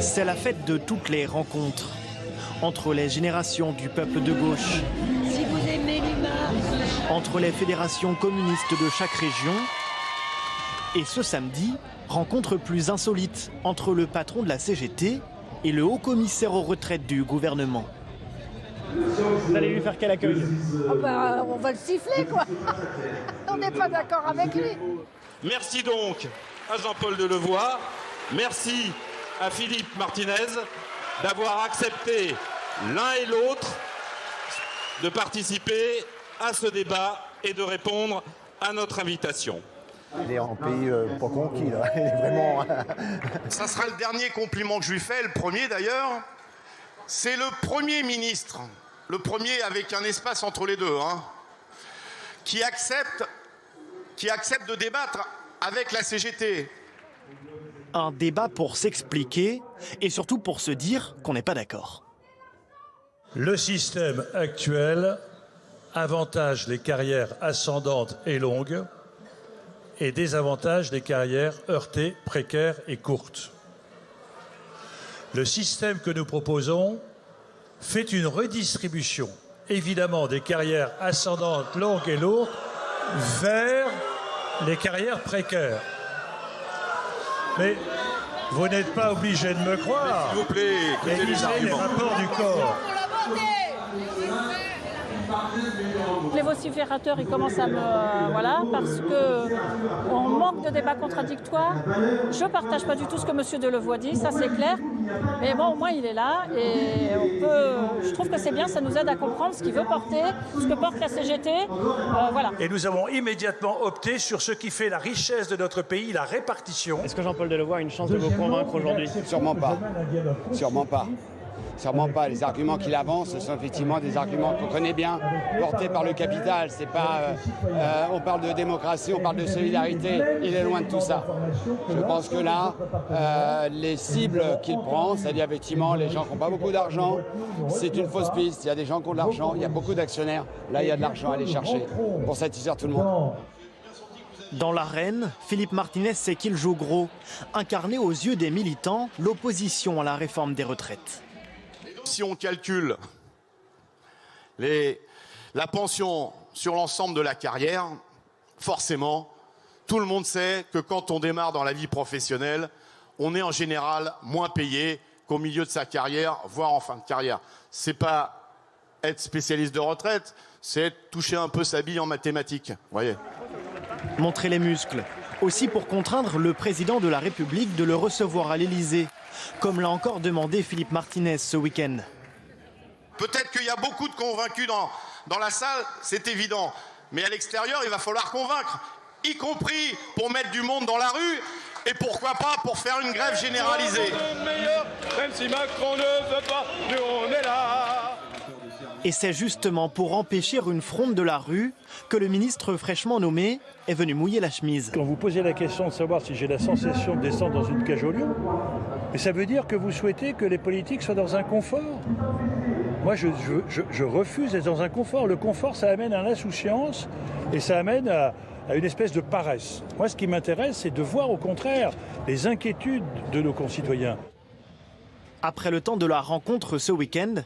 C'est la fête de toutes les rencontres entre les générations du peuple de gauche, si vous aimez l'image, entre les fédérations communistes de chaque région. Et ce samedi, rencontre plus insolite entre le patron de la CGT et le haut-commissaire aux retraites du gouvernement. Vous allez lui faire quel accueil? oh ben, on va le siffler quoi. On n'est pas d'accord avec lui. Merci donc à Jean-Paul Delevoye, merci à Philippe Martinez d'avoir accepté l'un et l'autre de participer à ce débat et de répondre à notre invitation. Il est en pays pas conquis, là. Il est vraiment... Ça sera le dernier compliment que je lui fais, le premier d'ailleurs. C'est le Premier ministre, le premier avec un espace entre les deux, qui accepte de débattre avec la CGT. Un débat pour s'expliquer et surtout pour se dire qu'on n'est pas d'accord. Le système actuel avantage les carrières ascendantes et longues et désavantage les carrières heurtées, précaires et courtes. Le système que nous proposons fait une redistribution, évidemment, des carrières ascendantes, longues et lourdes vers les carrières précaires. Mais vous n'êtes pas obligé de me croire. S'il vous plaît, écoutez les arguments. Les rapports du corps. Les vociférateurs, ils commencent à me... voilà, parce qu'on manque de débats contradictoires. Je ne partage pas du tout ce que M. Delevoye dit, ça c'est clair. Mais bon, au moins il est là et je trouve que c'est bien, ça nous aide à comprendre ce qu'il veut porter, ce que porte la CGT. Voilà. Et nous avons immédiatement opté sur ce qui fait la richesse de notre pays, la répartition. Est-ce que Jean-Paul Delevoye a une chance de vous convaincre aujourd'hui? Sûrement pas. Sûrement pas. Sûrement pas. Les arguments qu'il avance, ce sont effectivement des arguments qu'on connaît bien, portés par le capital. C'est pas, on parle de démocratie, on parle de solidarité. Il est loin de tout ça. Je pense que là, les cibles qu'il prend, c'est-à-dire effectivement les gens qui n'ont pas beaucoup d'argent, c'est une fausse piste. Il y a des gens qui ont de l'argent, il y a beaucoup d'actionnaires. Là, il y a de l'argent à aller chercher pour satisfaire tout le monde. Dans l'arène, Philippe Martinez sait qu'il joue gros. Incarner aux yeux des militants l'opposition à la réforme des retraites. Si on calcule la pension sur l'ensemble de la carrière, forcément, tout le monde sait que quand on démarre dans la vie professionnelle, on est en général moins payé qu'au milieu de sa carrière, voire en fin de carrière. C'est pas être spécialiste de retraite, c'est toucher un peu sa bille en mathématiques, voyez. Montrer les muscles, aussi pour contraindre le président de la République de le recevoir à l'Élysée, comme l'a encore demandé Philippe Martinez ce week-end. Peut-être qu'il y a beaucoup de convaincus dans la salle, c'est évident. Mais à l'extérieur, il va falloir convaincre, y compris pour mettre du monde dans la rue, et pourquoi pas pour faire une grève généralisée. Même si Macron ne veut pas, nous on est là. Et c'est justement pour empêcher une fronde de la rue que le ministre fraîchement nommé est venu mouiller la chemise. Quand vous posez la question de savoir si j'ai la sensation de descendre dans une cage au lion, mais ça veut dire que vous souhaitez que les politiques soient dans un confort. Moi, je refuse d'être dans un confort. Le confort, ça amène à l'insouciance et ça amène à une espèce de paresse. Moi, ce qui m'intéresse, c'est de voir au contraire les inquiétudes de nos concitoyens. Après le temps de la rencontre ce week-end,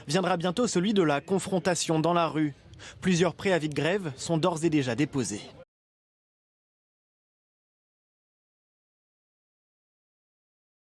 viendra bientôt celui de la confrontation dans la rue. Plusieurs préavis de grève sont d'ores et déjà déposés.